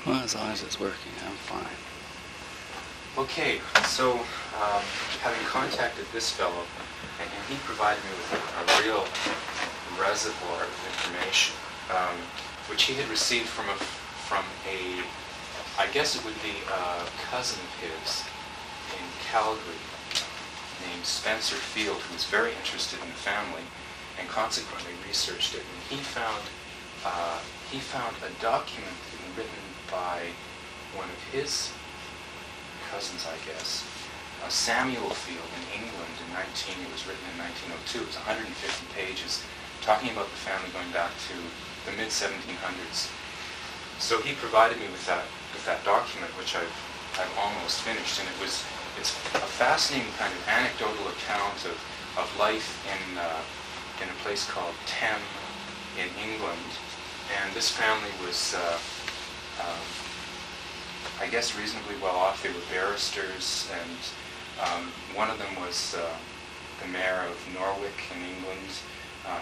Well, as long as it's working, I'm fine. Okay, so having contacted this fellow, and he provided me with a real reservoir of information, which he had received from a, I guess it would be a cousin of his in Calgary named Spencer Field, who was very interested in the family and consequently researched it. And he found a document written by one of his cousins, I guess, Samuel Field in England it was written in 1902. It was 150 pages talking about the family going back to the mid-1700s. So he provided me with that document, which I've almost finished, and it's a fascinating kind of anecdotal account of life in a place called Thame in England. And this family was, I guess, reasonably well off. They were barristers, and one of them was the mayor of Norwich in England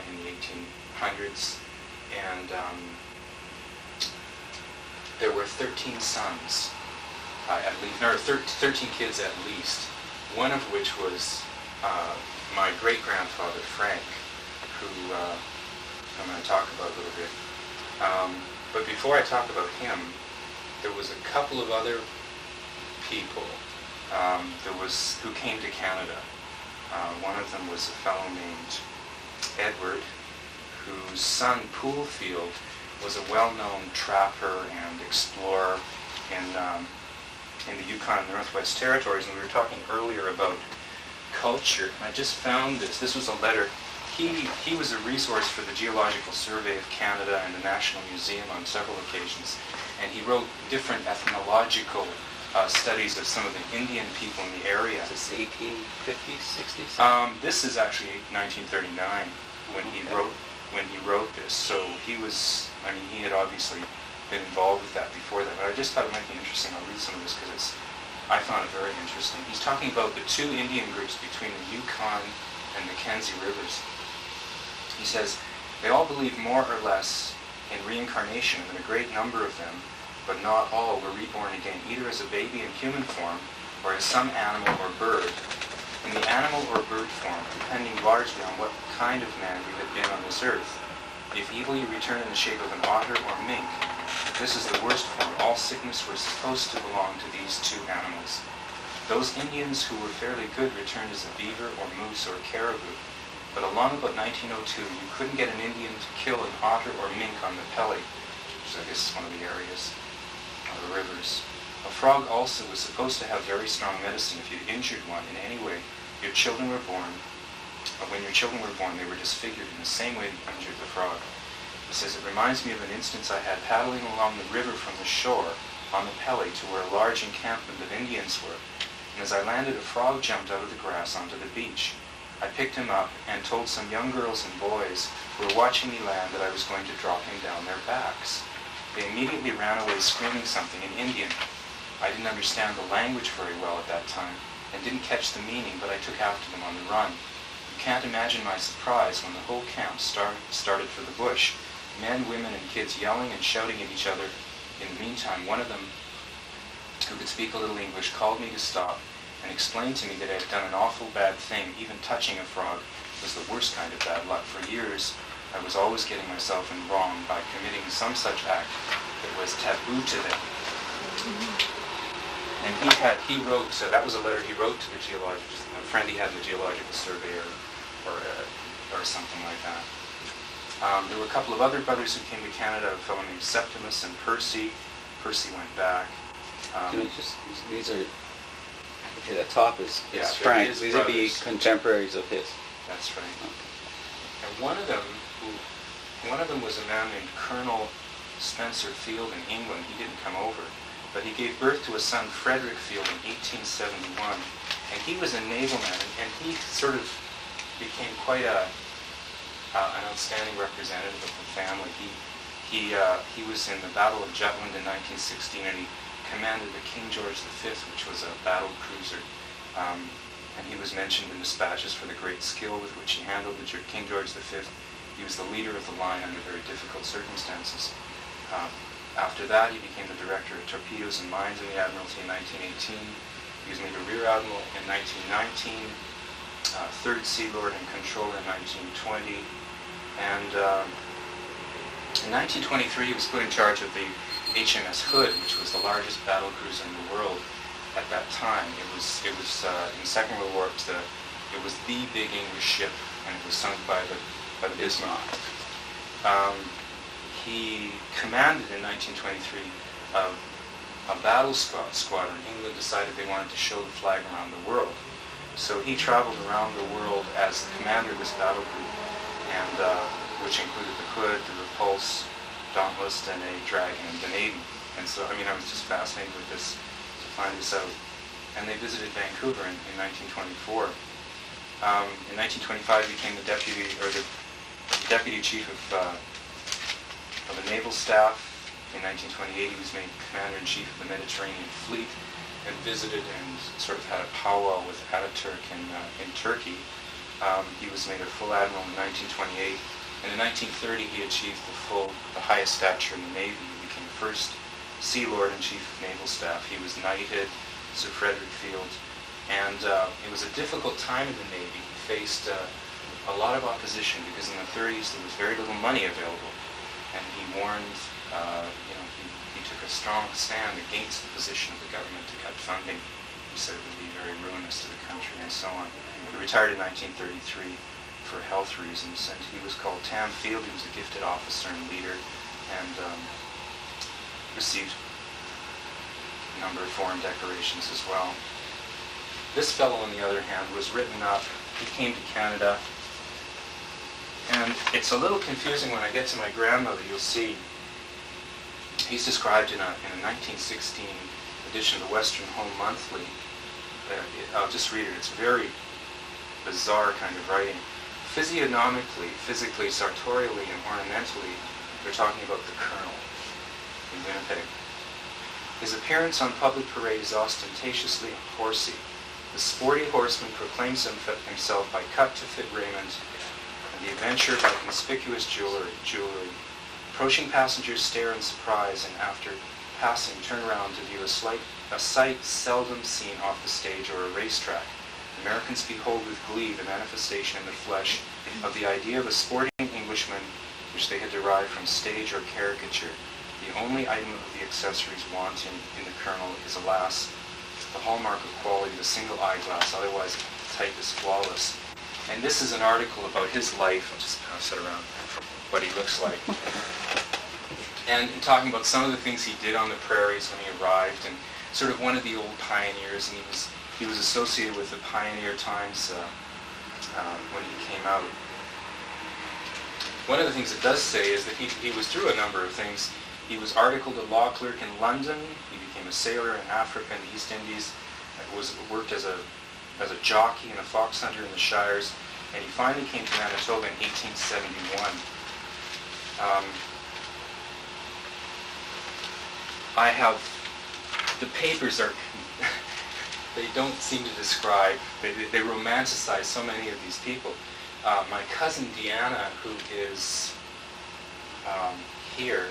in the 1800s. And there were 13 sons, at least, or 13 kids at least, one of which was my great-grandfather, Frank, who I'm going to talk about a little bit. But before I talk about him, there was a couple of other people who came to Canada. One of them was a fellow named Edward, whose son, Poolfield, was a well-known trapper and explorer in the Yukon and the Northwest Territories. And we were talking earlier about culture. And I just found this. This was a letter. He was a resource for the Geological Survey of Canada and the National Museum on several occasions. And he wrote different ethnological studies of some of the Indian people in the area. Is this 1850s, 60s? This is actually 1939 when he wrote this. So he had obviously been involved with that before that. But I just thought it might be interesting. I'll read some of this because I found it very interesting. He's talking about the two Indian groups between the Yukon and Mackenzie rivers. He says, they all believe more or less in reincarnation, and a great number of them, but not all, were reborn again, either as a baby in human form or as some animal or bird. In the animal or bird form, depending largely on what kind of man you had been on this earth. If evil, you return in the shape of an otter or mink. If this is the worst form, all sickness were supposed to belong to these two animals. Those Indians who were fairly good returned as a beaver or moose or caribou. But along about 1902, you couldn't get an Indian to kill an otter or mink on the Pelly, which I guess is one of the areas of the rivers. A frog also was supposed to have very strong medicine. If you'd injured one in any way, your children were born. When your children were born, they were disfigured in the same way that you injured the frog. He says, it reminds me of an instance I had paddling along the river from the shore on the Pelly to where a large encampment of Indians were. And as I landed, a frog jumped out of the grass onto the beach. I picked him up and told some young girls and boys who were watching me land that I was going to drop him down their backs. They immediately ran away screaming something in Indian. I didn't understand the language very well at that time and didn't catch the meaning, but I took after them on the run. You can't imagine my surprise when the whole camp started for the bush. Men, women, and kids yelling and shouting at each other. In the meantime, one of them, who could speak a little English, called me to stop and explained to me that I had done an awful bad thing. Even touching a frog was the worst kind of bad luck. For years, I was always getting myself in wrong by committing some such act that was taboo to them. And he wrote, so that was a letter he wrote to the geologist, a friend he had in the Geological Survey or something like that. There were a couple of other brothers who came to Canada, a fellow named Septimus and Percy. Percy went back. These are, okay, the top is Frank. These would be contemporaries of his. That's right. Okay. And one of them was a man named Colonel Spencer Field in England. He didn't come over, but he gave birth to a son, Frederick Field, in 1871. And he was a naval man, and he sort of became quite an outstanding representative of the family. He was in the Battle of Jutland in 1916, and he commanded the King George V, which was a battle cruiser. And he was mentioned in dispatches for the great skill with which he handled the King George V. He was the leader of the line under very difficult circumstances. After that, he became the director of torpedoes and mines in the Admiralty in 1918. He was made a rear admiral in 1919, third Sea Lord and controller in 1920, and in 1923 he was put in charge of the HMS Hood, which was the largest battle cruiser in the world at that time. It was in the Second World War. It was the big English ship, and it was sunk by the Bismarck. He commanded in 1923 a battle squadron. England decided they wanted to show the flag around the world. So he traveled around the world as the commander of this battle group, and which included the Hood, the Repulse, Dauntless, Danae, Dragon, and Dunedin. And so, I was just fascinated with this, to find this out. And they visited Vancouver in 1924. In 1925, he became the deputy chief of the naval staff. In 1928, he was made commander-in-chief of the Mediterranean Fleet and visited and sort of had a powwow with Ataturk in Turkey. He was made a full admiral in 1928, and in 1930 he achieved the highest stature in the Navy. He became first Sea Lord and Chief of Naval Staff. He was knighted, Sir Frederick Field, and it was a difficult time in the Navy. He faced a lot of opposition because in the 30s there was very little money available, and he warned. He took a strong stand against the position of the government to cut funding. He said it would be very ruinous to the country and so on. He retired in 1933 for health reasons, and he was called Tam Field. He was a gifted officer and leader, and received a number of foreign decorations as well. This fellow, on the other hand, was written up. He came to Canada, and it's a little confusing when I get to my grandmother. You'll see he's described in a 1916 edition of the Western Home Monthly. I'll just read it. It's very bizarre kind of writing. Physiognomically, physically, sartorially, and ornamentally, they're talking about the Colonel in Winnipeg. His appearance on public parade is ostentatiously horsey. The sporty horseman proclaims himself by cut-to-fit raiment, and the adventurer by conspicuous jewelry. Approaching passengers stare in surprise, and after passing, turn around to view a sight seldom seen off the stage or a racetrack. Americans behold with glee the manifestation in the flesh of the idea of a sporting Englishman which they had derived from stage or caricature. The only item of the accessories wanting in the Colonel is, alas, the hallmark of quality, the single eyeglass, otherwise the type is flawless. And this is an article about his life. I'll just pass it around, what he looks like. And talking about some of the things he did on the prairies when he arrived, and sort of one of the old pioneers, and he was associated with the Pioneer Times when he came out. One of the things it does say is that he was through a number of things. He was articled a law clerk in London. He became a sailor in Africa and the East Indies. Worked as a jockey and a fox hunter in the Shires, and he finally came to Manitoba in 1871. I have the papers are they don't seem to describe. They romanticize so many of these people. My cousin Deanna, who is here,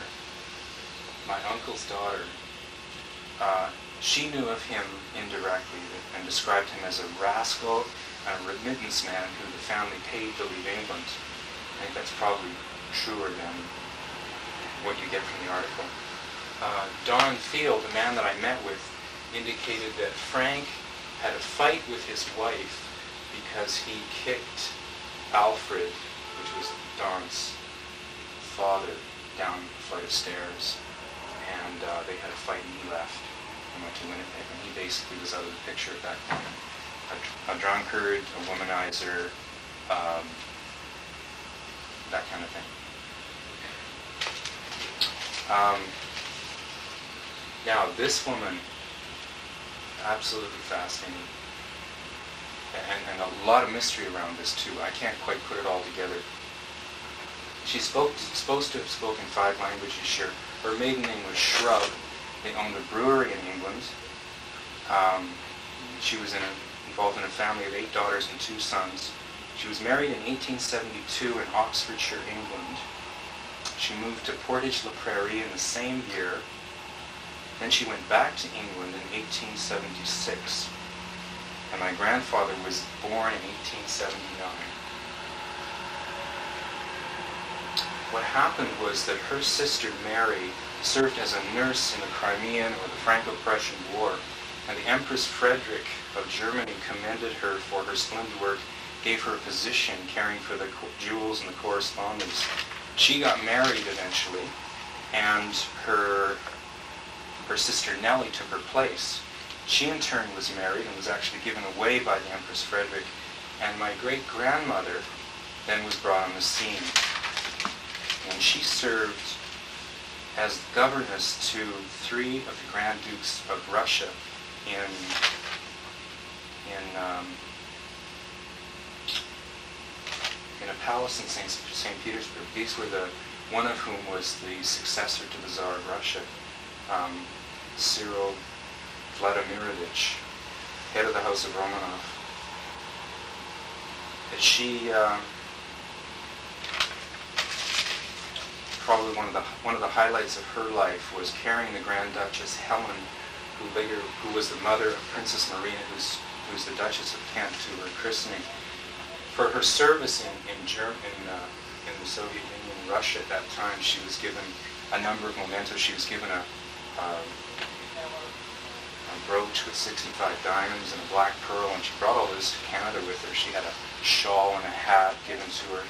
my uncle's daughter, she knew of him indirectly and described him as a rascal and a remittance man who the family paid to leave England. I think that's probably truer than what you get from the article. Don Field, the man that I met with, indicated that Frank had a fight with his wife because he kicked Alfred, which was Don's father, down a flight of stairs, and they had a fight and he left and went to Winnipeg, and he basically was out of the picture at that point. A drunkard, a womanizer, that kind of thing. Now, this woman, absolutely fascinating, and a lot of mystery around this too. I can't quite put it all together. She's supposed to have spoken 5 languages, sure. Her maiden name was Shrub. They owned a brewery in England. She was involved in a family of 8 daughters and 2 sons. She was married in 1872 in Oxfordshire, England. She moved to Portage-la-Prairie in the same year. Then she went back to England in 1876. And my grandfather was born in 1879. What happened was that her sister Mary served as a nurse in the Crimean or the Franco-Prussian War, and the Empress Frederick of Germany commended her for her splendid work, gave her a position caring for the jewels and the correspondence. She got married eventually, and her sister Nellie took her place. She in turn was married and was actually given away by the Empress Frederick, and my great-grandmother then was brought on the scene. And she served as governess to 3 of the Grand Dukes of Russia in a palace in St. Petersburg. These were one of whom was the successor to the Tsar of Russia, Cyril Vladimirovich, head of the House of Romanov. She probably one of the highlights of her life was carrying the Grand Duchess Helen, who was the mother of Princess Marina, who's the Duchess of Kent, to her christening. For her service in the Soviet Union and Russia at that time, she was given a number of mementos. She was given a brooch with 65 diamonds and a black pearl, and she brought all this to Canada with her. She had a shawl and a hat given to her.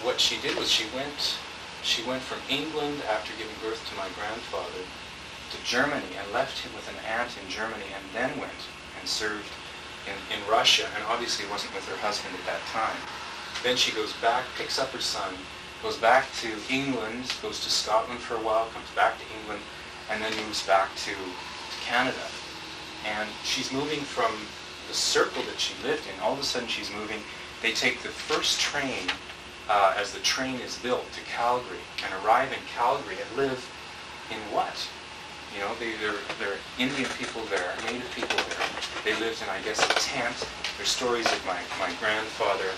What she did was she went from England after giving birth to my grandfather to Germany and left him with an aunt in Germany, and then went and served in Russia, and obviously wasn't with her husband at that time. Then she goes back, picks up her son, goes back to England, goes to Scotland for a while, comes back to England, and then moves back to Canada. And she's moving from the circle that she lived in. All of a sudden she's moving. They take the first train as the train is built to Calgary, and arrive in Calgary and live in what? You know, there are Indian people there, Native people there. They lived in, I guess, a tent. There's stories of my grandfather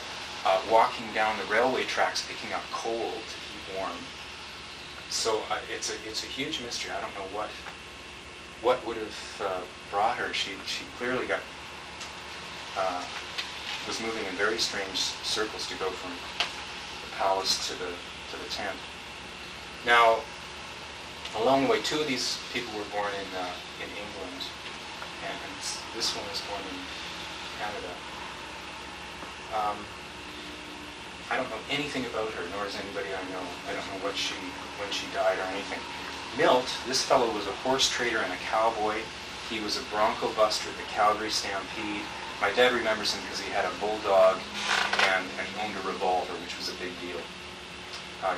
walking down the railway tracks picking up coal to keep warm. So it's a huge mystery. I don't know what would have brought her. She clearly was moving in very strange circles to go from the palace to the tent. Now, along the way, 2 of these people were born in England, and this one was born in Canada. I don't know anything about her, nor does anybody I know. I don't know when she died or anything. Milt, this fellow was a horse trader and a cowboy. He was a bronco buster at the Calgary Stampede. My dad remembers him because he had a bulldog and owned a revolver, which was a big deal.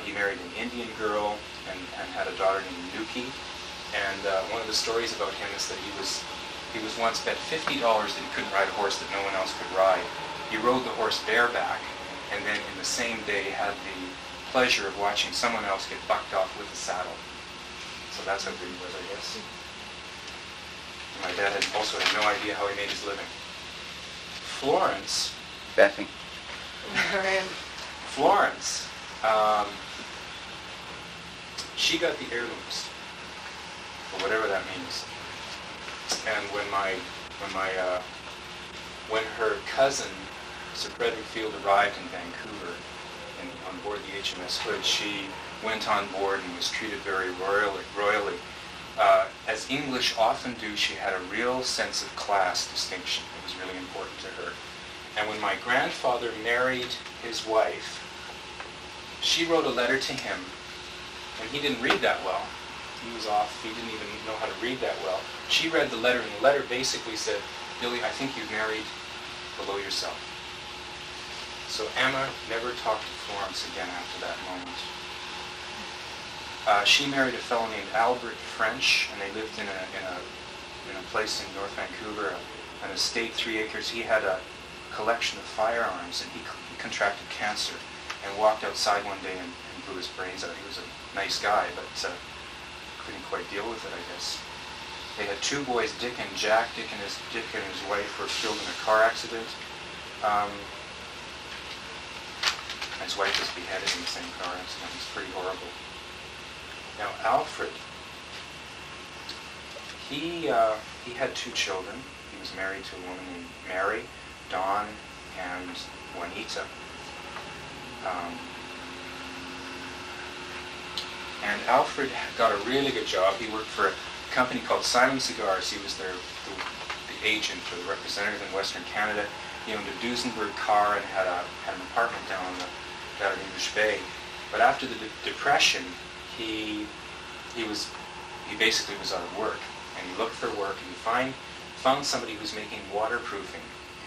He married an Indian girl and had a daughter named Nuki. And one of the stories about him is that he was once bet $50 that he couldn't ride a horse that no one else could ride. He rode the horse bareback, and then in the same day had the pleasure of watching someone else get bucked off with a saddle. So that's how good he was, I guess. And my dad also had no idea how he made his living. Florence. Bething. Florence. She got the heirlooms, or whatever that means. And when her cousin Sir Frederick Field arrived in Vancouver on board the HMS Hood, she went on board and was treated very royally. As English often do, she had a real sense of class distinction. It was really important to her. And when my grandfather married his wife, she wrote a letter to him, and he didn't read that well. He was off. He didn't even know how to read that well. She read the letter, and the letter basically said, "Billy, I think you've married below yourself." So Emma never talked to Florence again after that moment. She married a fellow named Albert French, and they lived in a place in North Vancouver, an estate, 3 acres. He had a collection of firearms, and he contracted cancer and walked outside one day and blew his brains out. He was a nice guy, but couldn't quite deal with it, I guess. They had 2 boys, Dick and Jack. Dick and his wife were killed in a car accident. His wife was beheaded in the same car accident. It was pretty horrible. Now, Alfred, he had 2 children. He was married to a woman named Mary, Dawn, and Juanita. And Alfred got a really good job. He worked for a company called Simon Cigars. He was the agent or the representative in Western Canada. He owned a Duesenberg car and had an apartment down in English Bay. But after the Depression, he basically was out of work, and he looked for work, and he found somebody who was making waterproofing,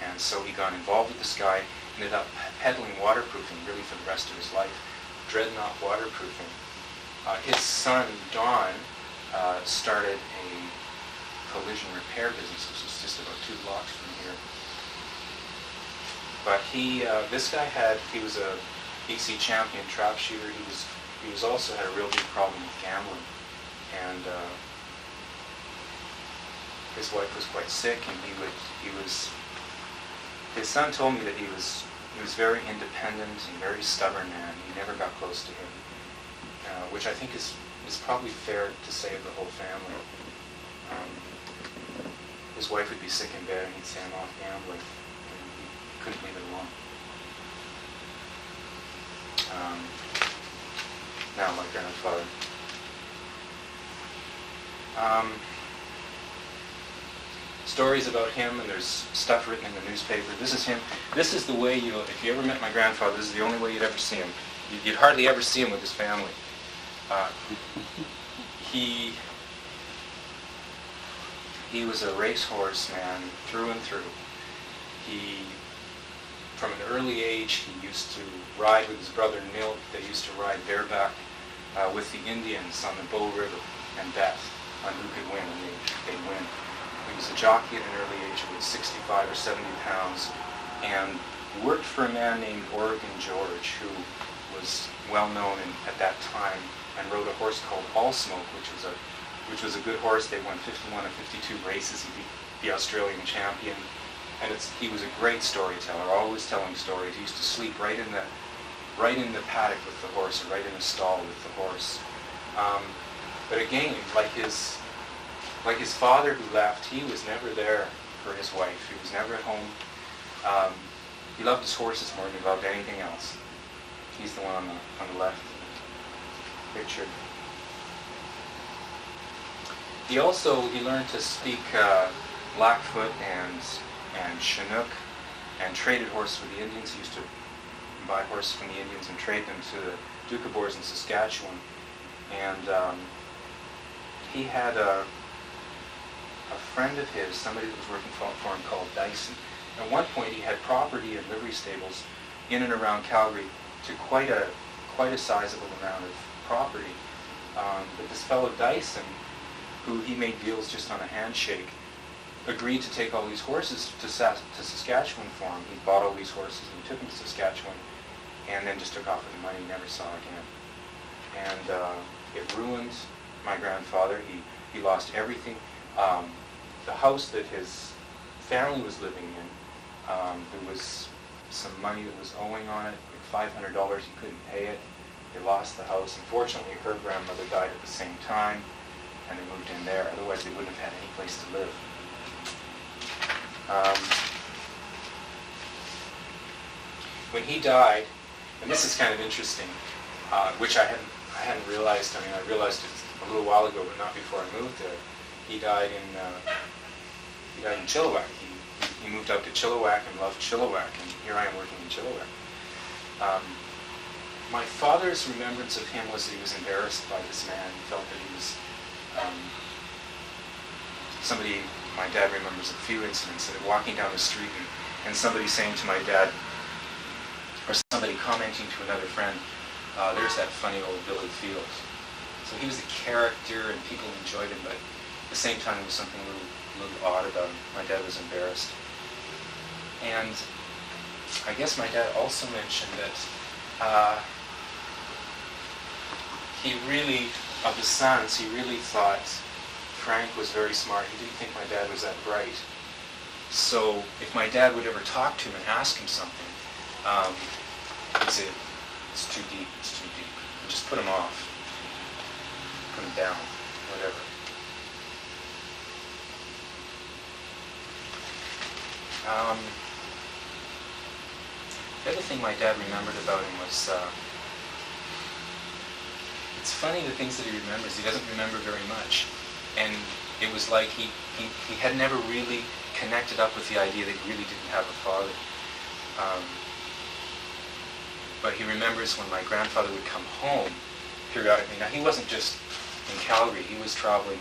and so he got involved with this guy, ended up peddling waterproofing really for the rest of his life, Dreadnought Waterproofing. His son, Don, started a collision repair business, which is just about 2 blocks from here. But this guy he was a BC champion trap shooter. He was also had a real big problem with gambling, and his wife was quite sick, and his son told me that he was very independent and very stubborn man. He never got close to him, which I think is probably fair to say of the whole family. His wife would be sick in bed, and he'd say, "I'm off gambling," and he couldn't leave it alone. Now my grandfather. Stories about him, and there's stuff written in the newspaper. This is him. This is the way if you ever met my grandfather, this is the only way you'd ever see him. You'd hardly ever see him with his family. He was a racehorse man through and through. From an early age, he used to ride with his brother Milt. They used to ride bareback with the Indians on the Bow River and bet on who could win, and they'd win. He was a jockey at an early age, about 65 or 70 pounds, and worked for a man named Oregon George, who was well known at that time, and rode a horse called All Smoke, which was a good horse. They won 51 or 52 races. He beat the Australian champion. And he was a great storyteller, always telling stories. He used to sleep right in the paddock with the horse, or right in the stall with the horse. But again, like his father who left, he was never there for his wife. He was never at home. He loved his horses more than he loved anything else. He's the one on the left pictured. He learned to speak Blackfoot and Chinook, and traded horses with the Indians. He used to buy horses from the Indians and trade them to the Doukhobors in Saskatchewan. And he had a friend of his, somebody that was working for him, called Dyson. At one point, he had property and livery stables in and around Calgary to quite a sizable amount of property. But this fellow Dyson, who he made deals just on a handshake, agreed to take all these horses to Saskatchewan for him. He bought all these horses and he took them to Saskatchewan, and then just took off with the money, never saw again. And it ruined my grandfather. He lost everything. The house that his family was living in, there was some money that was owing on it, like $500. He couldn't pay it. They lost the house. Unfortunately, her grandmother died at the same time, and they moved in there. Otherwise, they wouldn't have had any place to live. When he died, and this is kind of interesting, which I hadn't realized. I mean, I realized it a little while ago, but not before I moved there. He died in Chilliwack. He moved out to Chilliwack and loved Chilliwack, and here I am working in Chilliwack. My father's remembrance of him was that he was embarrassed by this man. He felt that he was somebody. My dad remembers a few incidents of walking down the street and somebody saying to my dad, or somebody commenting to another friend, "There's that funny old Billy Fields." So he was a character, and people enjoyed him, but at the same time, there was something a little odd about him. My dad was embarrassed. And I guess my dad also mentioned that he really, of the sons, he really thought Frank was very smart. He didn't think my dad was that bright. So if my dad would ever talk to him and ask him something, he'd say, it's too deep, it's too deep. And just put them off, put them down, whatever. The other thing my dad remembered about him was, it's funny the things that he remembers. He doesn't remember very much. And it was like he had never really connected up with the idea that he really didn't have a father. But he remembers when my grandfather would come home periodically. Now, he wasn't just in Calgary. He was traveling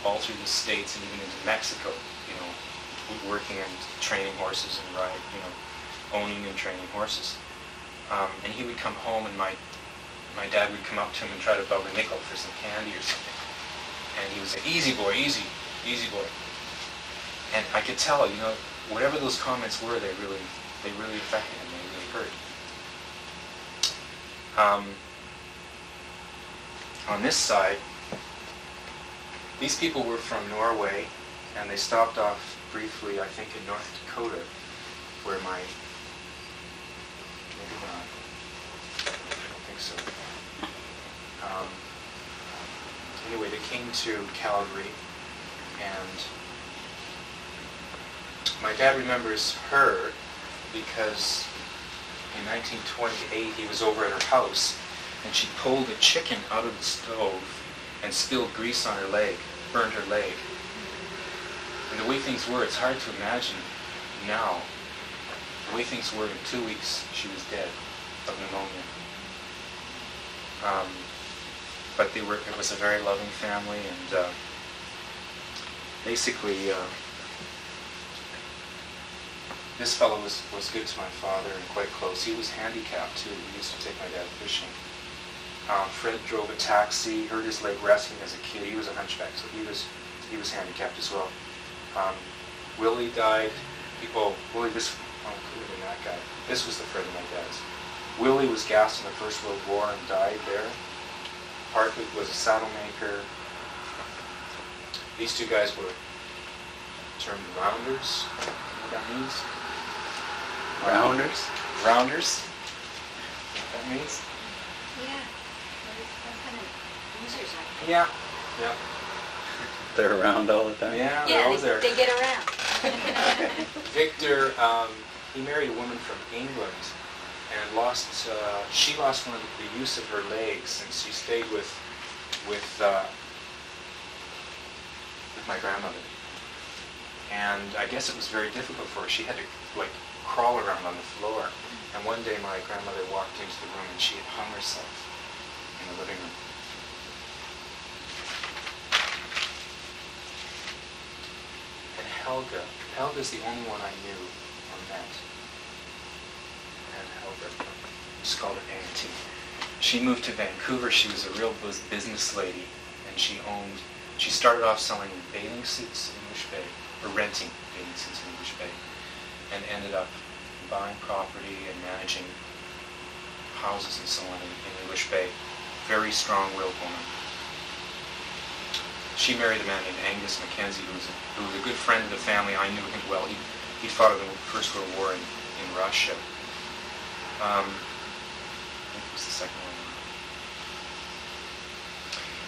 all through the States and even into Mexico, you know, working and training horses and owning and training horses. And he would come home, and my dad would come up to him and try to bug a nickel for some candy or something. And he would say, "Easy boy, easy, easy boy." And I could tell, you know, whatever those comments were, they really affected him. They really hurt. On this side, these people were from Norway, and they stopped off briefly, I think, in North Dakota, where maybe not, I don't think so. Anyway, they came to Calgary, and my dad remembers her because in 1928 he was over at her house, and she pulled a chicken out of the stove and spilled grease on her leg, burned her leg. And the way things were, it's hard to imagine now. The way things were, in 2 weeks she was dead of pneumonia. But it was a very loving family, and basically this fellow was good to my father and quite close. He was handicapped too. He used to take my dad fishing. Fred drove a taxi, hurt his leg wrestling as a kid. He was a hunchback, so he was handicapped as well. Willie died. Willie, this could have been that guy. This was the Fred of my dad's. Willie was gassed in the First World War and died there. Hartwig was a saddle maker. These two guys were termed rounders. You know what that means? Rounders? Rounders. You know what that means? Yeah. What kind of losers are they? Yeah. Yeah. They're around all the time? Yeah, they're Yeah, always there. they get around. Victor, he married a woman from England and she lost one of the use of her legs, and she stayed with my grandmother. And I guess it was very difficult for her. She had to crawl around on the floor. And one day my grandmother walked into the room and she had hung herself in the living room. And Helga's the only one I knew or met. And Helga, just called her Auntie. She moved to Vancouver. She was a real business lady, and she started off selling bathing suits in English Bay, or renting bathing suits in English Bay, and ended up buying property and managing houses and so on in English Bay. Very strong-willed woman. She married a man named Angus Mackenzie, who was a good friend of the family. I knew him well. He fought in the First World War in Russia. I think it was the second one.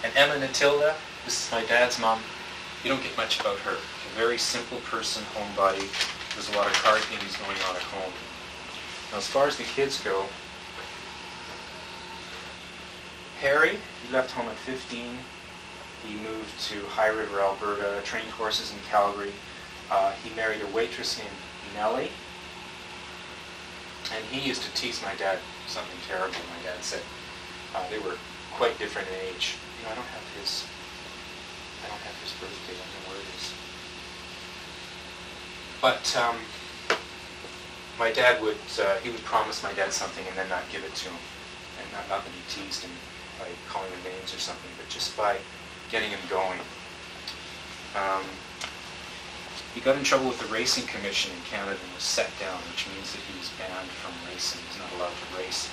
And Emma Natilda, this is my dad's mom. You don't get much about her. A very simple person, homebody. There's a lot of card games going on at home. Now, as far as the kids go, Harry, he left home at 15. He moved to High River, Alberta, trained horses in Calgary. He married a waitress named Nellie. And he used to tease my dad something terrible. My dad said they were quite different in age. You know, I don't have his birthday. I don't know where it is. But my dad would promise my dad something and then not give it to him, and not that he teased him by calling him names or something, but just by getting him going. He got in trouble with the Racing Commission in Canada and was set down, which means that he was banned from racing. He's not allowed to race.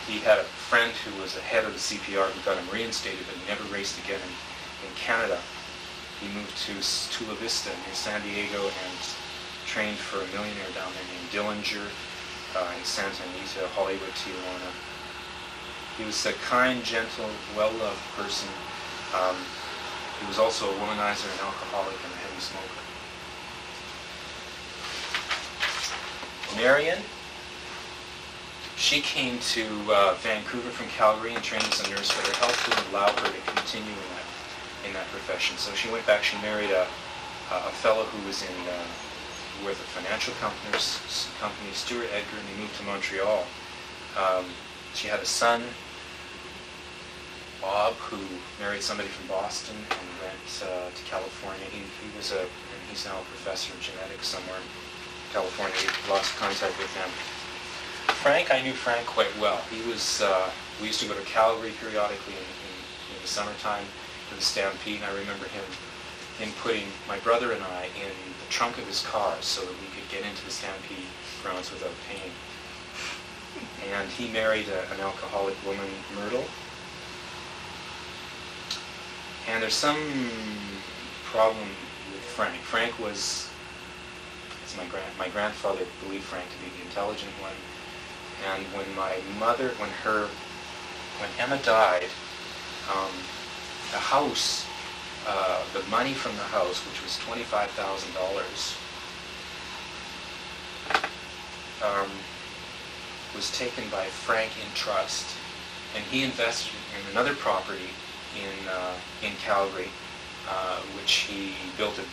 He had a friend who was the head of the CPR who got him reinstated, but he never raced again in Canada. He moved to Tula Vista near San Diego and trained for a millionaire down there named Dillinger in Santa Anita, Hollywood, Tijuana. He was a kind, gentle, well-loved person. He was also a womanizer, an alcoholic, and a heavy smoker. Marion, she came to Vancouver from Calgary and trained as a nurse, but her health wouldn't allow her to continue in that profession. So she went back. She married a fellow who was with a financial company, Stuart Edgar, and they moved to Montreal. She had a son, Bob, who married somebody from Boston and went to California. He's now a professor of genetics somewhere in California. We lost contact with him. Frank, I knew Frank quite well. We used to go to Calgary periodically in the summertime for the Stampede, and I remember him putting my brother and I in the trunk of his car so that we could get into the Stampede grounds without paying. And he married an alcoholic woman, Myrtle. And there's some problem with Frank. Frank was, as my grandfather believed Frank to be the intelligent one. And when Emma died, the house, the money from the house, which was $25,000, was taken by Frank in trust, and he invested in another property in Calgary, which he built an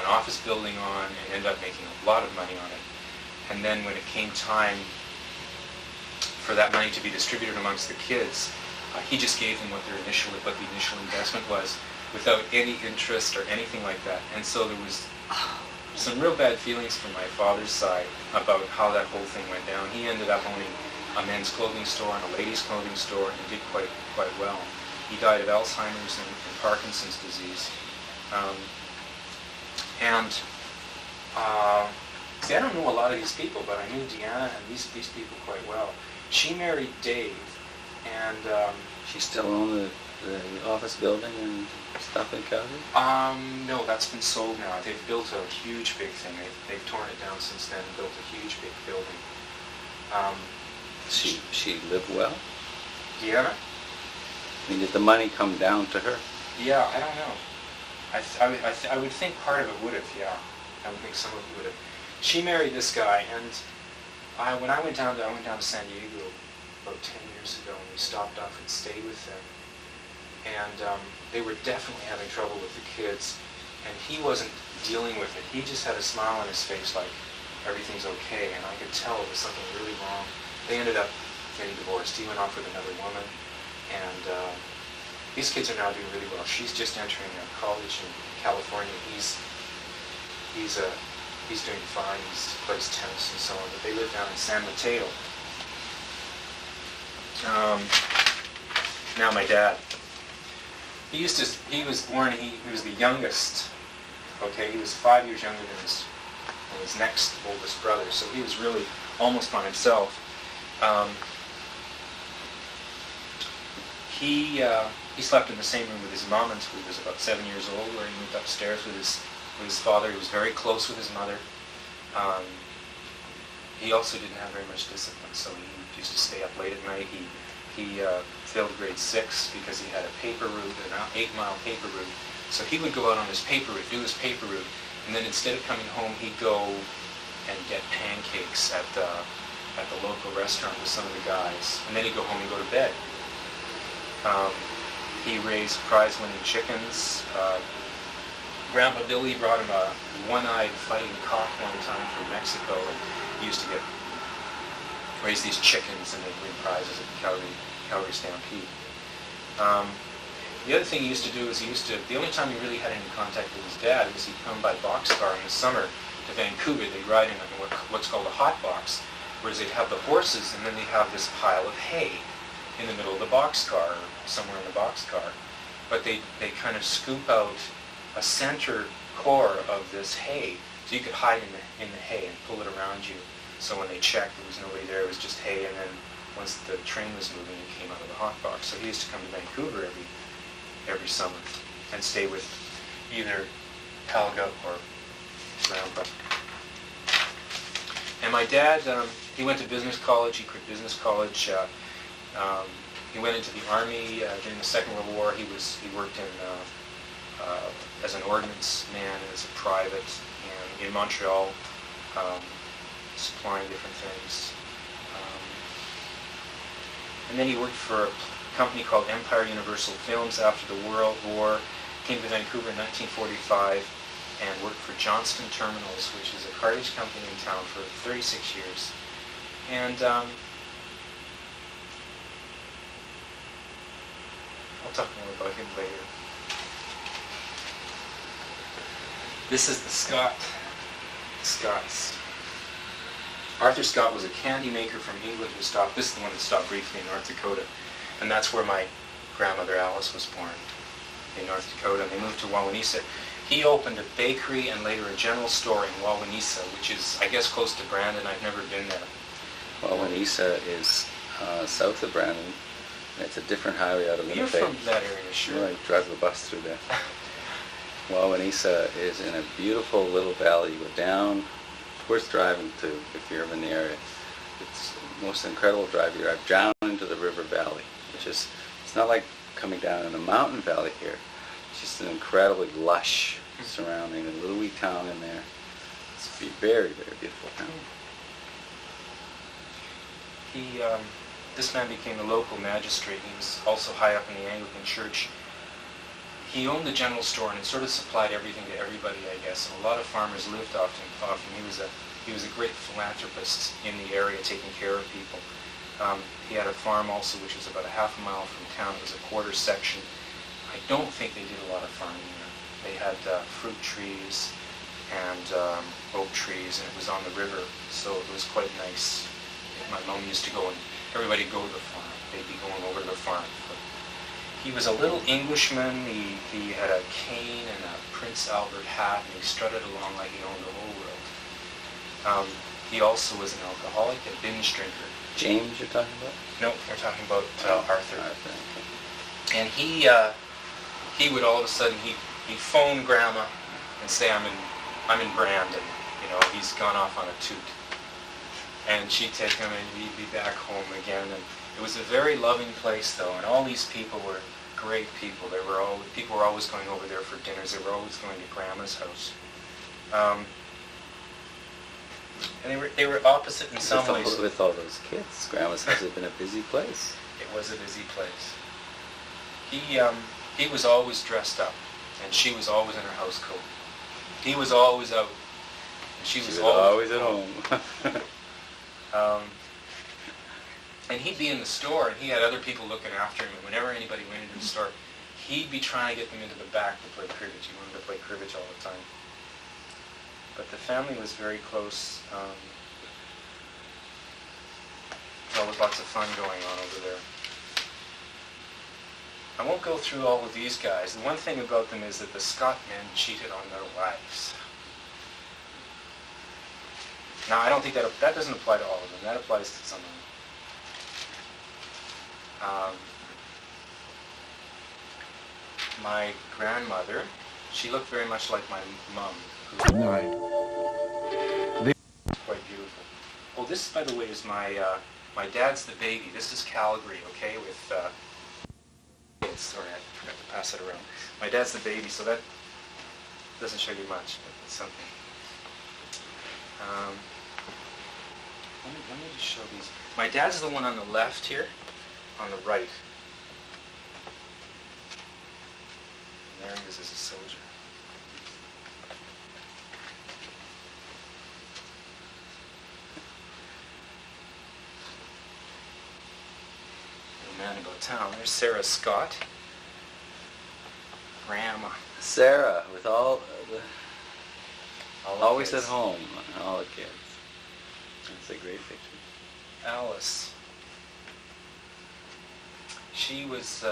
office building on and ended up making a lot of money on it. And then when it came time for that money to be distributed amongst the kids, he just gave them what the initial investment was, without any interest or anything like that. And so there was some real bad feelings from my father's side about how that whole thing went down. He ended up owning a men's clothing store and a ladies' clothing store, and did quite well. He died of Alzheimer's and Parkinson's disease. See, I don't know a lot of these people, but I knew Deanna and these people quite well. She married Dave, and She still own the office building and stuff in Calgary? No, that's been sold now. They've built a huge big thing. They've torn it down since then and built a huge big building. She lived well? Deanna? I mean, did the money come down to her? Yeah, I don't know. I would think part of it would have, yeah. I would think some of it would have. She married this guy, and when I went down to San Diego about 10 years ago, and we stopped off and stayed with them. And they were definitely having trouble with the kids, and he wasn't dealing with it. He just had a smile on his face like everything's okay, and I could tell there was something really wrong. They ended up getting divorced. He went off with another woman, and these kids are now doing really well. She's just entering college in California. He's doing fine. He plays tennis and so on, but they live down in San Mateo. Now my dad. He was born, he was the youngest, okay? He was 5 years younger than his next oldest brother, so he was really almost by himself. He slept in the same room with his mom until he was about 7 years old, where he moved upstairs with his father. He was very close with his mother. He also didn't have very much discipline, so he used to stay up late at night. He failed grade 6 because he had a paper route, an 8-mile paper route. So he would go out on his paper route, do his paper route, and then instead of coming home, he'd go and get pancakes at the local restaurant with some of the guys. And then he'd go home and go to bed. He raised prize-winning chickens. Grandpa Billy brought him a one-eyed fighting cock one time from Mexico, and he used to raise these chickens and they'd win prizes at the Calgary Stampede. The other thing he used to do is the only time he really had any contact with his dad was he'd come by boxcar in the summer to Vancouver. They'd ride in what's called a hot box, whereas they'd have the horses and then they'd have this pile of hay in the middle of the boxcar, or somewhere in the boxcar. But they kind of scoop out a center core of this hay, so you could hide in the hay and pull it around you. So when they checked, there was nobody there, it was just hay, and then once the train was moving, it came out of the hot box. So he used to come to Vancouver every summer and stay with either Helga or Grandpa. And my dad, he went to business college. He quit business college He went into the army during the Second World War. He worked as an ordnance man, as a private, and in Montreal, supplying different things. And then he worked for a company called Empire Universal Films after the World War. Came to Vancouver in 1945 and worked for Johnston Terminals, which is a cartage company in town, for 36 years. And I'll talk more about him later. This is the Scotts. Arthur Scott was a candy maker from England who stopped. This is the one that stopped briefly in North Dakota, and that's where my grandmother Alice was born, in North Dakota. And they moved to Wawanesa. He opened a bakery and later a general store in Wawanesa, which is, I guess, close to Brandon. I've never been there. Wawanesa is south of Brandon. It's a different highway out of Winnipeg. You're from that area, sure. Right, drive the bus through there. Wawanesa is in a beautiful little valley. You go down. It's worth driving to if you're in the area. It's the most incredible drive. You drive down into the river valley, which is, it's not like coming down in a mountain valley here. It's just an incredibly lush surrounding, a little wee town in there. It's a very, very beautiful town. This man became a local magistrate. He was also high up in the Anglican Church. He owned the general store and it sort of supplied everything to everybody, I guess. And a lot of farmers lived off him. He was a great philanthropist in the area, taking care of people. He had a farm also, which was about a half a mile from town. It was a quarter section. I don't think they did a lot of farming there. They had fruit trees and oak trees, and it was on the river, so it was quite nice. My mom used to go, and everybody would go to the farm. They'd be going over to the farm. But he was a little Englishman. He had a cane and a Prince Albert hat, and he strutted along like he owned the whole world. He also was an alcoholic, a binge drinker. James, you're talking about? No, we're talking about Arthur. Arthur, okay. And he would all of a sudden he'd phone Grandma and say, I'm in Brandon. You know, he's gone off on a toot. And she'd take him and he'd be back home again. And it was a very loving place, though, and all these people were great people. People were always going over there for dinners. They were always going to Grandma's house. And they were opposite in some ways. With all those kids, Grandma's house had been a busy place. It was a busy place. He was always dressed up, and she was always in her house coat. He was always out, and she was always at home. And he'd be in the store, and he had other people looking after him, and whenever anybody went into the store, he'd be trying to get them into the back to play cribbage. He wanted to play cribbage all the time. But the family was very close. There was lots of fun going on over there. I won't go through all of these guys. The one thing about them is that the Scott men cheated on their wives. Now, I don't think that doesn't apply to all of them. That applies to some of them. My grandmother, she looked very much like my mom, who died. Quite beautiful. Oh, this, by the way, is my dad's the baby. This is Calgary, okay, with... Sorry, I forgot to pass it around. My dad's the baby, so that doesn't show you much, but it's something. Let me just show these. My dad's the one on the left here, on the right. And there he is as a soldier. The man about town. There's Sarah Scott. Grandma. Sarah, with all the always kids. at home, all the kids. That's a great picture. Alice. She was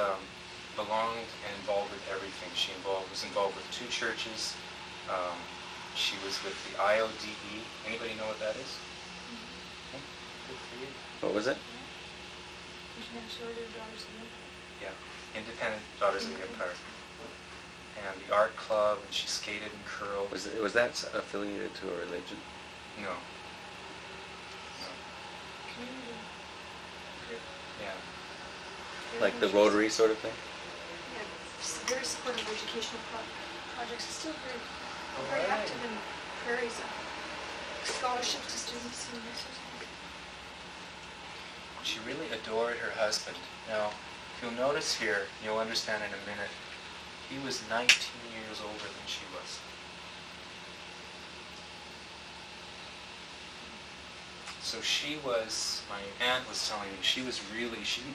belonged and involved with everything. She was involved with 2 churches. She was with the IODE. Anybody know what that is? Okay. Good for you. What was it? International Order of Daughters of the Empire. Yeah, Independent Daughters of the Empire. And the art club, and she skated and curled. Was that affiliated to a religion? No. Community. Yeah. Like the Rotary sort of thing? Yeah, very supportive of educational projects. He's still very Alright. active in prairies, scholarships to students and this sort of thing. She really adored her husband. Now, if you'll notice here, you'll understand in a minute, he was 19 years older than she was. So she was, my aunt was telling me, she didn't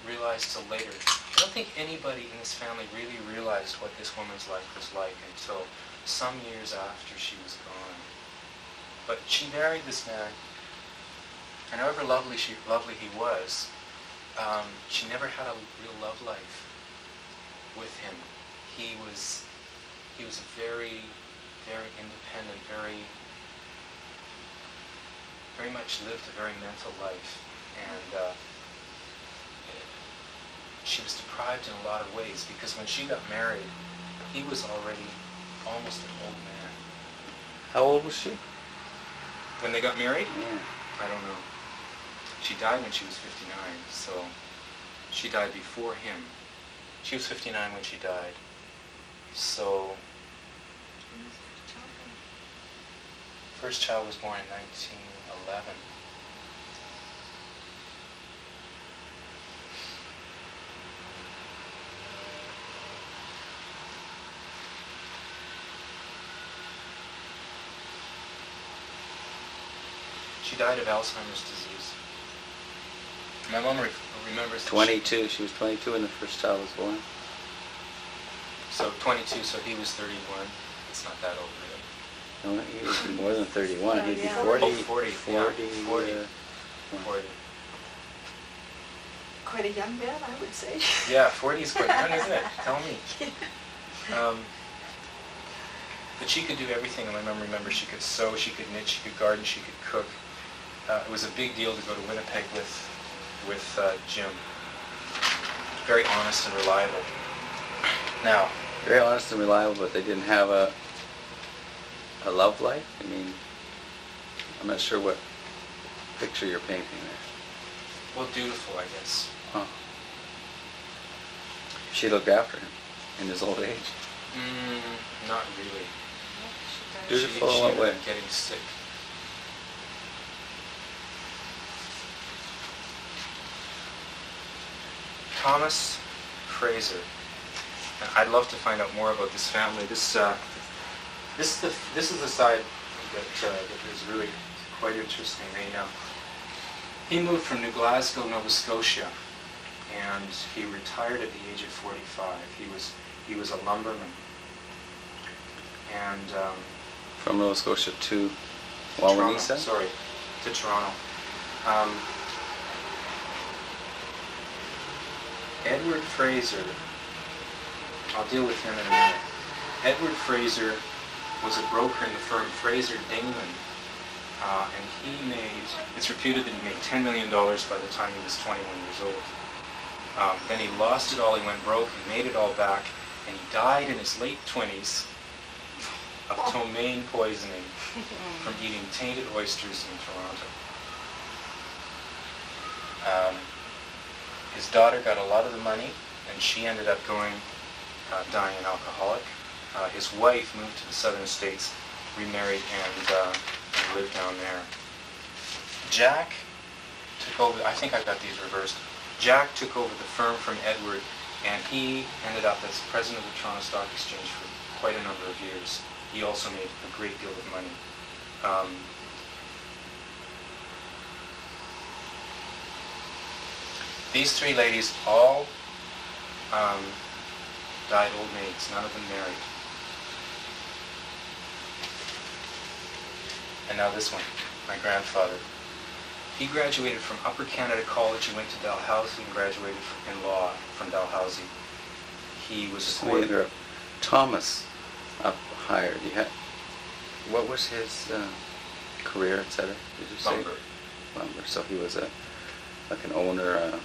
realize till later. I don't think anybody in this family really realized what this woman's life was like until some years after she was gone. But she married this man, and however lovely he was, she never had a real love life with him. He was a very, very independent, very much lived a very mental life, and she was deprived in a lot of ways because when she got married, he was already almost an old man. How old was she? When they got married? Yeah. I don't know. She died when she was 59, so she died before him. She was 59 when she died. So, first child was born in 1911. She died of Alzheimer's disease. My mom remembers that 22. She was 22 when the first child was born. So 22, so he was 31. It's not that old, really. No, he would be more than 31. He'd be Yeah. 40. Oh, 40, yeah, 40. 40. Quite a young man, I would say. Yeah, 40 is quite young, isn't it? Tell me. But she could do everything. And my mom remembers she could sew, she could knit, she could garden, she could cook. It was a big deal to go to Winnipeg with Jim. Very honest and reliable. Now, Very honest and reliable, but they didn't have a love life. I mean, I'm not sure what picture you're painting there. well, dutiful, I guess. Huh. She looked after him in his old age. Not really. Dutiful she in what ended way? up getting sick. Thomas Fraser. And I'd love to find out more about this family. This is the side that is really quite interesting right now. He moved from New Glasgow, Nova Scotia, and he retired at the age of 45. He was a lumberman, and From Nova Scotia to Toronto, Wawanesa? sorry, to Toronto. Edward Fraser, I'll deal with him in a minute. Edward Fraser was a broker in the firm Fraser Dingman, and it's reputed that he made $10 million by the time he was 21 years old. Then he lost it all, he went broke, he made it all back, and he died in his late 20s of ptomaine poisoning from eating tainted oysters in Toronto. His daughter got a lot of the money, and she ended up dying an alcoholic. His wife moved to the southern states, remarried, and lived down there. Jack took over, I think I got these reversed. Jack took over the firm from Edward, and he ended up as president of the Toronto Stock Exchange for quite a number of years. He also made a great deal of money. These three ladies all died old maids, none of them married. And now this one, my grandfather. He graduated from Upper Canada College. He went to Dalhousie and graduated in law from Dalhousie. He was Just to interrupt. Thomas up higher. What was his career, etc.? Did you say? Lumber. So he was like an owner, a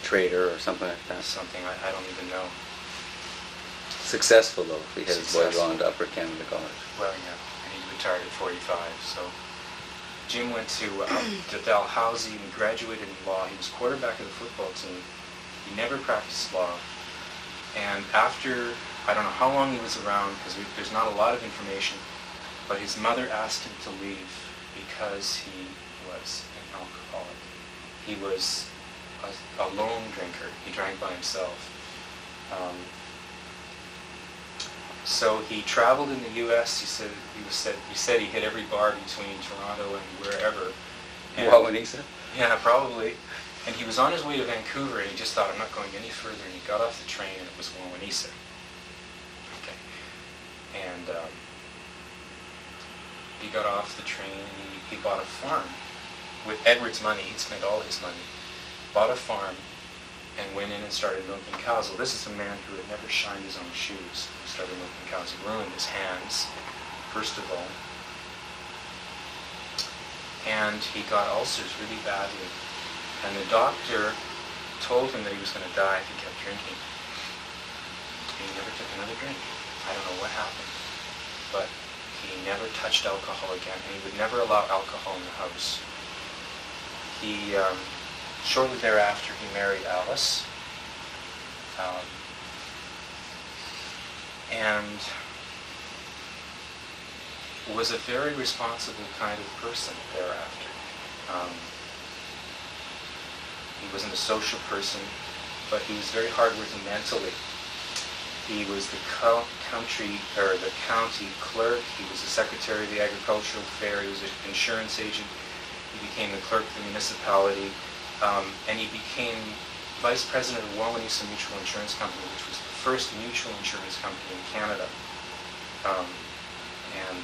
trader, or something like that. Something I don't even know. Successful though, if he had his boy Successful. gone to Upper Canada College. Well, yeah, and he retired at 45. So Jim went to Dalhousie and graduated in law. He was quarterback of the football team, He never practiced law. And after, I don't know how long he was around, because there's not a lot of information, but his mother asked him to leave because he was an alcoholic. He was a lone drinker. He drank by himself. So he traveled in the U.S. He said he hit every bar between Toronto and wherever. And, Wauwanisa? yeah, probably. And he was on his way to Vancouver, and he just thought, I'm not going any further. And he got off the train, and it was Wauwanisa. Okay. And he got off the train, and he bought a farm with Edward's money. He'd spent all his money. Bought a farm and went in and started milking cows. Well, this is a man who had never shined his own shoes. He started milking cows. He ruined his hands, first of all. And he got ulcers really badly. And the doctor told him that he was going to die if he kept drinking. He never took another drink. I don't know what happened. But he never touched alcohol again, and he would never allow alcohol in the house. He, shortly thereafter, he married Alice. And was a very responsible kind of person thereafter. He wasn't a social person, but he was very hardworking mentally. He was the county clerk. He was the secretary of the agricultural fair. He was an insurance agent. He became the clerk of the municipality, and he became vice president of Wauwanisa Mutual Insurance Company, which was the first mutual insurance company in Canada. And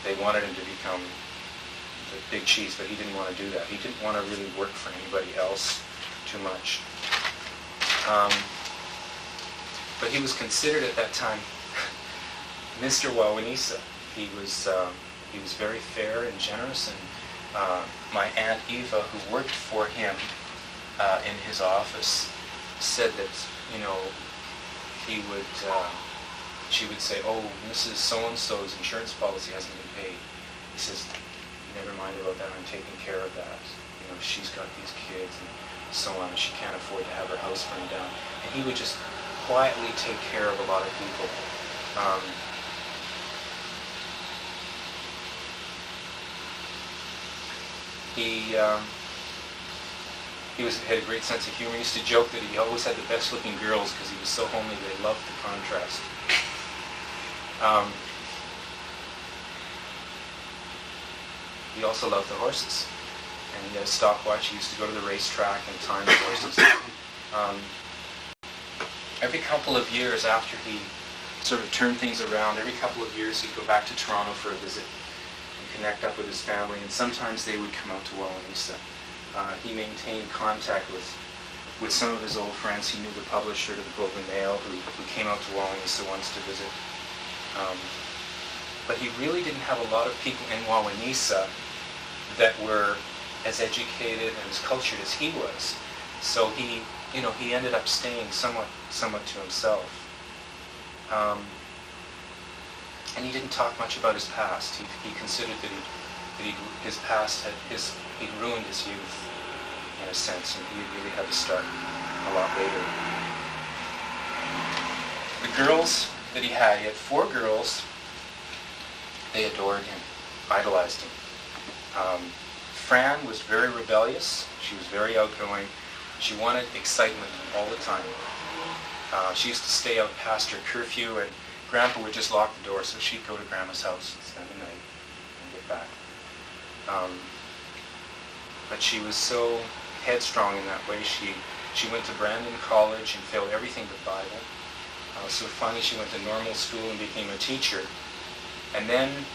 they wanted him to become the big cheese, but he didn't want to do that. He didn't want to really work for anybody else too much. But he was considered at that time Mr. Wauwanisa. He was very fair and generous, and my Aunt Eva, who worked for him in his office, said that, you know, she would say, oh, Mrs. So-and-so's insurance policy hasn't been paid. He says, never mind about that, I'm taking care of that. You know, she's got these kids and so on, and she can't afford to have her house burned down. And he would just quietly take care of a lot of people. He had a great sense of humor. He used to joke that he always had the best looking girls because he was so homely they loved the contrast. He also loved the horses, and he had a stopwatch. He used to go to the racetrack and time the horses. Every couple of years after he sort of turned things around, every couple of years he'd go back to Toronto for a visit and connect up with his family, and sometimes they would come out to Wauwanisa. He maintained contact with some of his old friends. He knew the publisher of the Globe and Mail who came out to Wauwanisa once to visit. But he really didn't have a lot of people in Wauwanisa that were as educated and as cultured as he was. So he ended up staying somewhat to himself. And he didn't talk much about his past. He considered that his past he'd ruined his youth in a sense, and he really had to start a lot later. The girls that he had 4 girls. They adored him, idolized him. Fran was very rebellious. She was very outgoing. She wanted excitement all the time. She used to stay out past her curfew, and Grandpa would just lock the door, so she'd go to Grandma's house and spend the night and get back. But she was so headstrong in that way. She went to Brandon College and failed everything but Bible. So finally she went to normal school and became a teacher. And then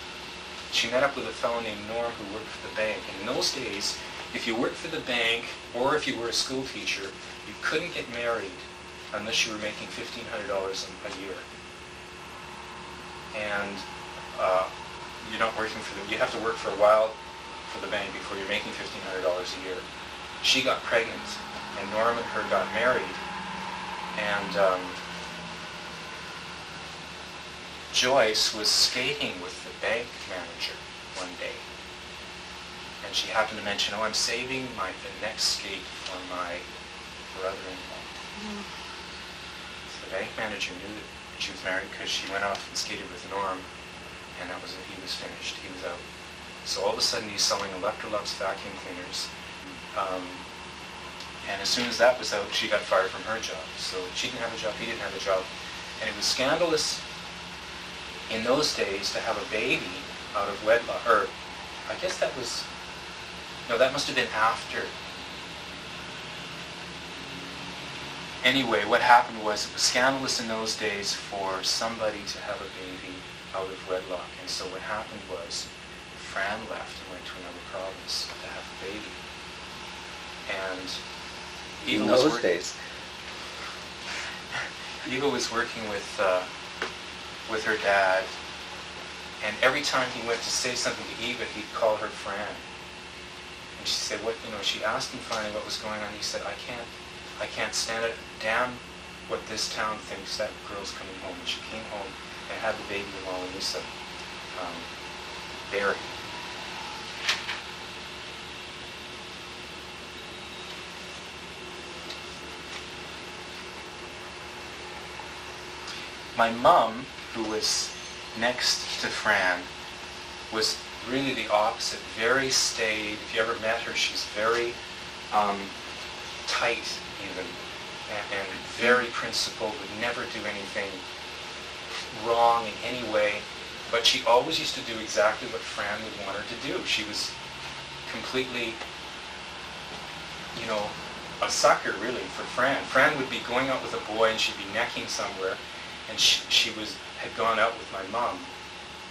she met up with a fellow named Norm who worked for the bank. And in those days, if you worked for the bank or if you were a school teacher, you couldn't get married unless you were making $1,500 a year. And you're not working for them. You have to work for a while for the bank before you're making $1,500 a year. She got pregnant, and Norm and her got married. And Joyce was skating with the bank manager one day, and she happened to mention, "Oh, I'm saving the next skate for my brother-in-law. So the bank manager knew that she was married because she went off and skated with Norm, and that was it. He was finished. He was out. So all of a sudden he's selling Electrolux vacuum cleaners. And as soon as that was out, she got fired from her job. So she didn't have a job, he didn't have a job. And it was scandalous in those days to have a baby out of wedlock. Or I guess that was, no, that must have been after. Anyway, what happened was it was scandalous in those days for somebody to have a baby out of wedlock. And so what happened was Fran left and went to another province to have a baby. And Eva In was those days. Eva was working with her dad, and every time he went to say something to Eva, he'd call her Fran. And she said, "What?" She asked him finally what was going on. He said, "I can't stand it. Damn what this town thinks that girl's coming home." And she came home and had the baby in Mona Lisa, Barry. My mom, who was next to Fran, was really the opposite, very staid. If you ever met her, she's very tight even, and very principled, would never do anything wrong in any way, but she always used to do exactly what Fran would want her to do. She was completely, a sucker really for Fran. Fran would be going out with a boy and she'd be necking somewhere, and she had gone out with my mom.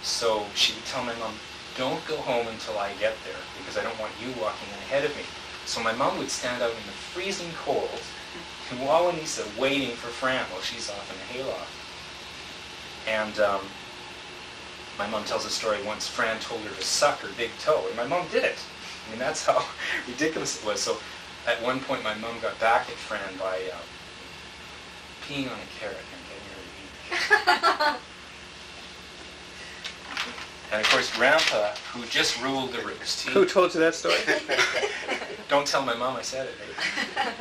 So she would tell my mom, "Don't go home until I get there, because I don't want you walking in ahead of me." So my mom would stand out in the freezing cold in Wauwanisa waiting for Fran while she's off in a hayloft. And my mom tells a story once Fran told her to suck her big toe, and my mom did it. I mean, that's how ridiculous it was. So at one point my mom got back at Fran by peeing on a carrot and getting her to eat. And of course, Grandpa, who just ruled the roost. Who told you that story? Don't tell my mom I said it. Eh?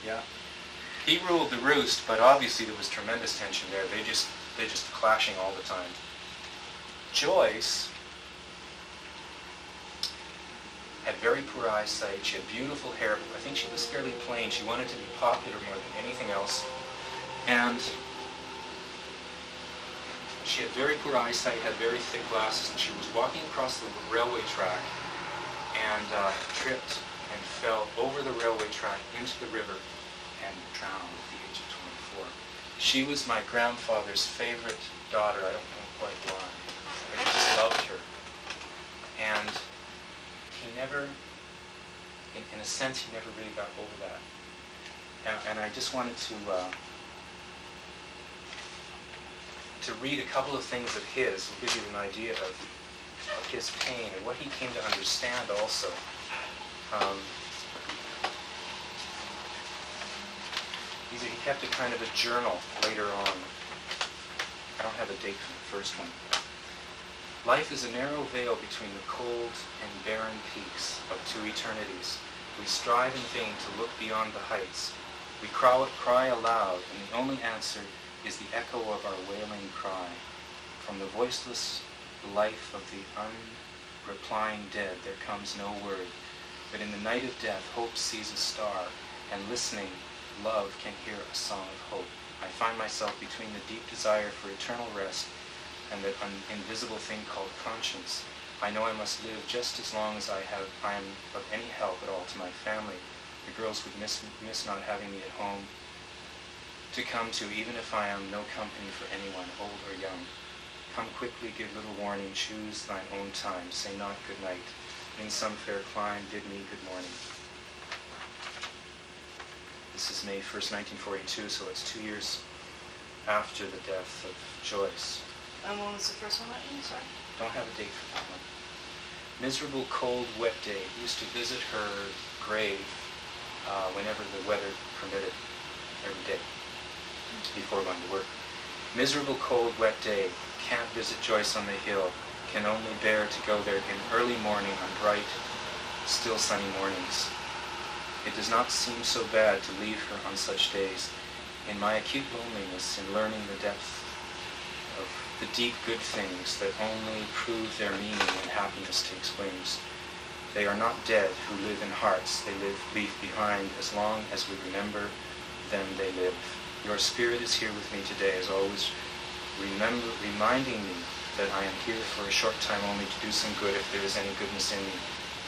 Yeah. He ruled the roost, but obviously there was tremendous tension there. They're just clashing all the time. Joyce had very poor eyesight. She had beautiful hair, but I think she was fairly plain. She wanted to be popular more than anything else. And she had very poor eyesight, had very thick glasses, and she was walking across the railway track and tripped and fell over the railway track into the river and drowned at the age of 24. She was my grandfather's favorite daughter. I don't know quite why. But he just loved her. And he never, in a sense, he never really got over that. And I just wanted to read a couple of things of his, will give you an idea of his pain and what he came to understand also. He kept a kind of a journal later on. I don't have a date for the first one. Life is a narrow veil between the cold and barren peaks of two eternities. We strive in vain to look beyond the heights. We cry aloud, and the only answer is the echo of our wailing cry. From the voiceless life of the unreplying dead there comes no word, but in the night of death hope sees a star, and listening, love can hear a song of hope. I find myself between the deep desire for eternal rest and the invisible thing called conscience. I know I must live just as long as I am of any help at all to my family. The girls would miss not having me at home to come to, even if I am no company for anyone, old or young. Come quickly, give little warning, choose thine own time, say not good night. In some fair clime, bid me good morning. This is May 1st, 1942, so it's 2 years after the death of Joyce. And when was the first one that you sorry? Don't have a date for that one. Miserable, cold, wet day. He used to visit her grave whenever the weather permitted, every day, before going to work. Miserable, cold, wet day. Can't visit Joyce on the hill. Can only bear to go there in early morning on bright, still sunny mornings. It does not seem so bad to leave her on such days. In my acute loneliness, in learning the depth of the deep good things that only prove their meaning when happiness takes wings. They are not dead who live in hearts they leave behind. As long as we remember them, they live. Your spirit is here with me today, as always, reminding me that I am here for a short time only to do some good if there is any goodness in me.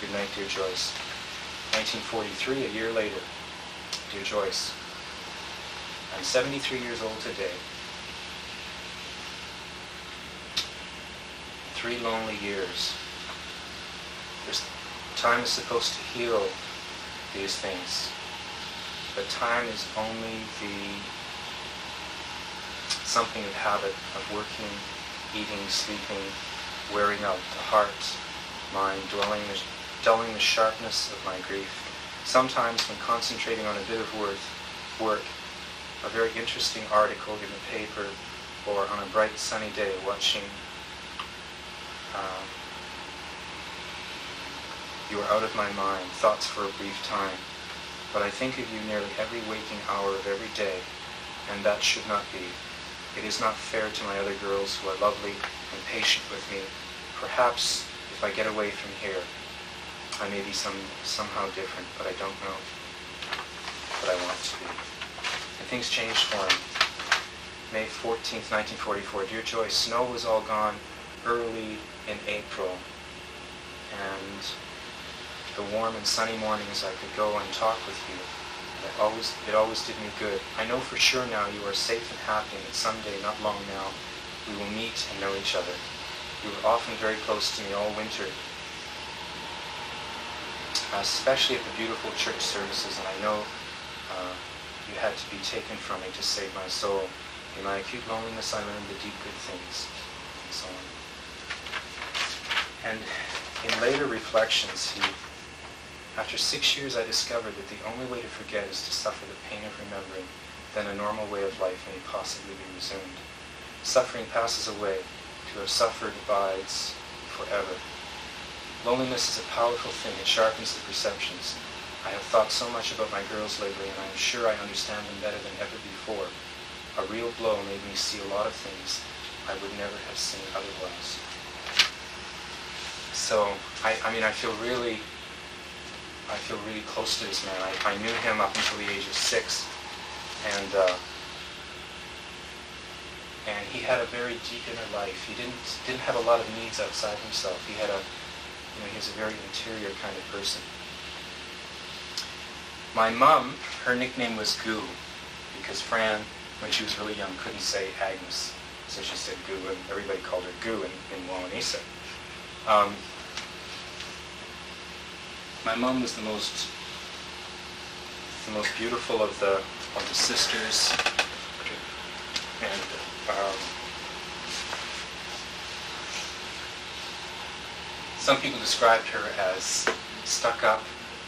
Good night, dear Joyce. 1943, a year later. Dear Joyce, I'm 73 years old today. 3 lonely years. Time is supposed to heal these things, but time is only something of habit, of working, eating, sleeping, wearing out the heart, mind, dulling the sharpness of my grief. Sometimes when concentrating on a bit of work, a very interesting article in the paper, or on a bright sunny day watching You are out of my mind, thoughts for a brief time, but I think of you nearly every waking hour of every day, and that should not be. It is not fair to my other girls who are lovely and patient with me. Perhaps if I get away from here, I may be somehow different, but I don't know what I want to be. And things changed for him. May 14th, 1944. Dear Joyce, snow was all gone early in April, and the warm and sunny mornings I could go and talk with you. It always did me good. I know for sure now you are safe and happy, and that someday, not long now, we will meet and know each other. You were often very close to me all winter, especially at the beautiful church services, and I know you had to be taken from me to save my soul. In my acute loneliness, I learned the deep good things, and so on. And in later reflections, after 6 years, I discovered that the only way to forget is to suffer the pain of remembering. Then a normal way of life may possibly be resumed. Suffering passes away. To have suffered abides forever. Loneliness is a powerful thing. It sharpens the perceptions. I have thought so much about my girls lately, and I am sure I understand them better than ever before. A real blow made me see a lot of things I would never have seen otherwise. So, I feel really close to this man. I knew him up until the age of 6, and he had a very deep inner life. He didn't have a lot of needs outside himself. He was a very interior kind of person. My mom, her nickname was Goo, because Fran, when she was really young, couldn't say Agnes, so she said Goo, and everybody called her Goo in Wawanesa. My mom was the most beautiful of the sisters, and some people described her as stuck up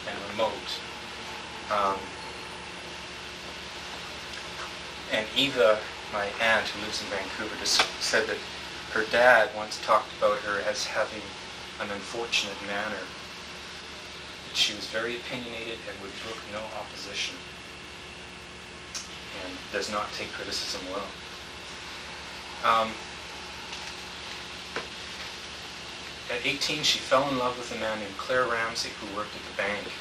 and remote. And Eva, my aunt who lives in Vancouver, just said that her dad once talked about her as having an unfortunate manner. That she was very opinionated and would brook no opposition, and does not take criticism well. At 18, she fell in love with a man named Claire Ramsey who worked at the bank.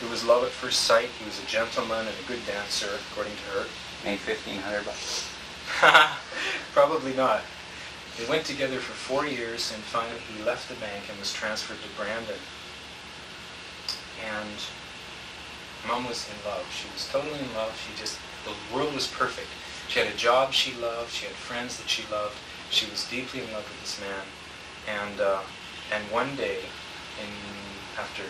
It was love at first sight. He was a gentleman and a good dancer, according to her. Made $1,500. Probably not. They went together for 4 years, and finally he left the bank and was transferred to Brandon. And Mom was in love. She was totally in love. The world was perfect. She had a job she loved. She had friends that she loved. She was deeply in love with this man. And one day, after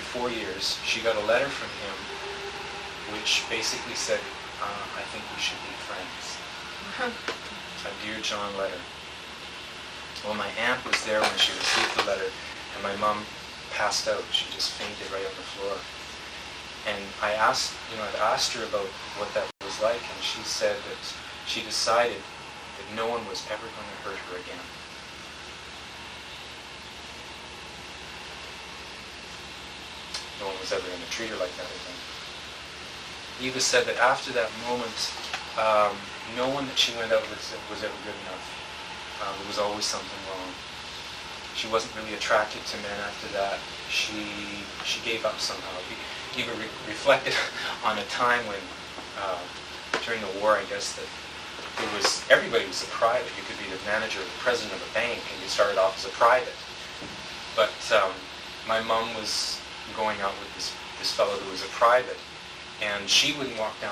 4 years, she got a letter from him, which basically said, "I think we should be friends." A Dear John letter. Well, my aunt was there when she received the letter, and my mom passed out. She just fainted right on the floor. And I'd asked her about what that was like, and she said that she decided that no one was ever going to hurt her again. no one was ever going to treat her like that again. Eva said that after that moment, no one that she went out with was ever good enough. There was always something wrong. She wasn't really attracted to men after that. She gave up somehow. Eva reflected on a time when, during the war, I guess, that everybody was a private. You could be the manager or the president of a bank, and you started off as a private. But my mom was going out with this fellow who was a private, and she didn't want to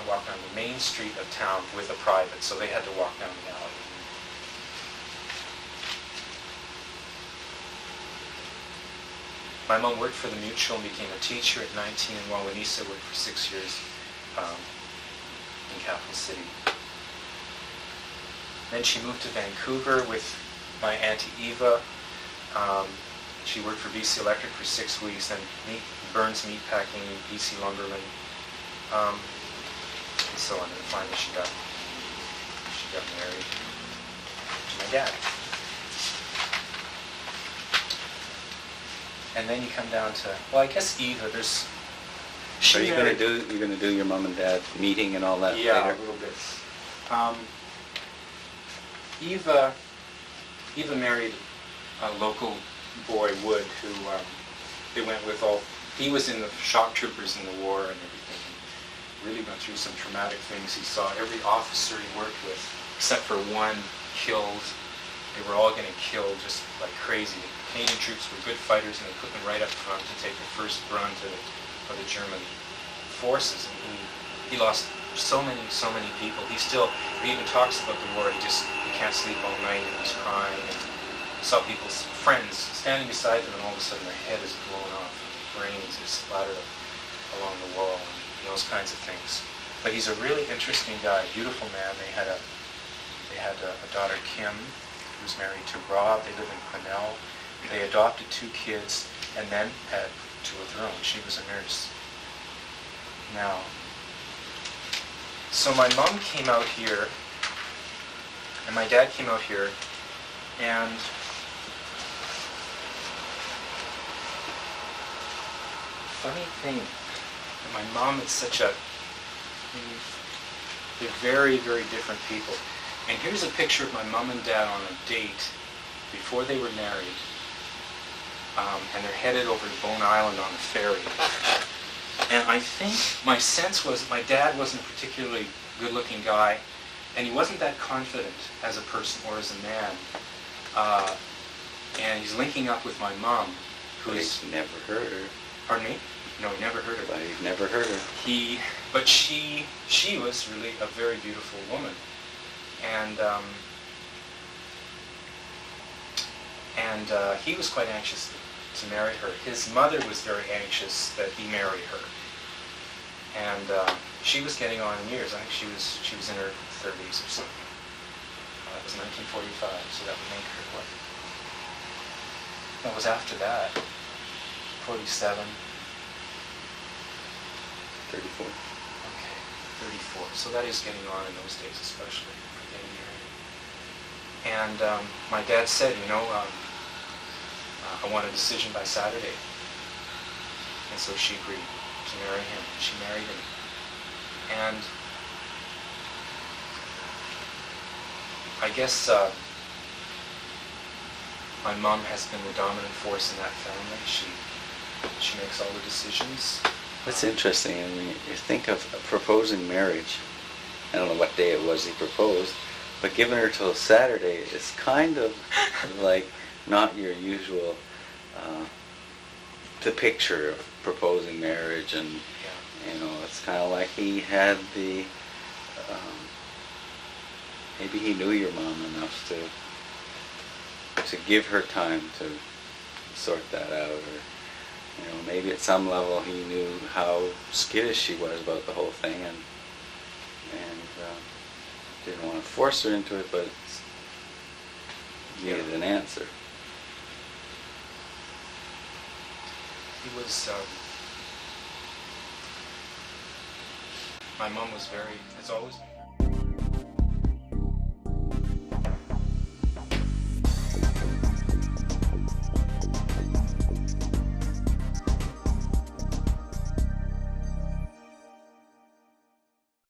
walk down the main street of town with a private, so they had to walk down the alley. My mom worked for the Mutual and became a teacher at 19, and while Wanisa worked for 6 years in Capital City. Then she moved to Vancouver with my Auntie Eva. She worked for BC Electric for 6 weeks, then Burns Meatpacking, BC Lumberland, and so on. And finally she got married to my dad. And then you come down to, well, I guess Eva, So you're gonna do your mom and dad meeting and all that yeah, later? a little bit. Eva married a local boy, Wood, who they went with he was in the shock troopers in the war and everything. He really went through some traumatic things. He saw every officer he worked with, except for one, killed. They were all getting killed just like crazy. The Canadian troops were good fighters, and they put them right up front to take the first brunt of the German forces. And he lost so many people. He even talks about the war. He can't sleep all night, and he's crying. And saw people's friends standing beside them, and all of a sudden their head is blown off, and brains are splattered along the wall, and those kinds of things. But he's a really interesting guy, beautiful man. They had a daughter, Kim, who was married to Rob. They live in Quesnel. They adopted 2 kids, and then had 2 of their own. She was a nurse. Now, so my mom came out here, and my dad came out here, and funny thing, my mom is they're very, very different people. And here's a picture of my mom and dad on a date before they were married, and they're headed over to Bone Island on a ferry. And I think my sense was my dad wasn't a particularly good-looking guy, and he wasn't that confident as a person or as a man. And he's linking up with my mom, who But is... he's never heard her. Pardon me? No, he never heard of But her. he's never heard her. But she was really a very beautiful woman. And he was quite anxious to marry her. His mother was very anxious that he marry her. And she was getting on in years. I think she was in her 30s or something. That was 1945, so that would make her what? That was after that. 47. 34. Okay, 34. So that is getting on in those days, especially for getting married. And my dad said, I want a decision by Saturday. And so she agreed to marry him. She married him. And I guess my mom has been the dominant force in that family. She makes all the decisions. That's interesting. I mean, you think of proposing marriage. I don't know what day it was he proposed, but giving her till Saturday is kind of like not your usual the picture of proposing marriage, and it's kind of like he had the maybe he knew your mom enough to give her time to sort that out, or maybe at some level he knew how skittish she was about the whole thing, and didn't want to force her into it, but needed an answer. He was, my mom was has always been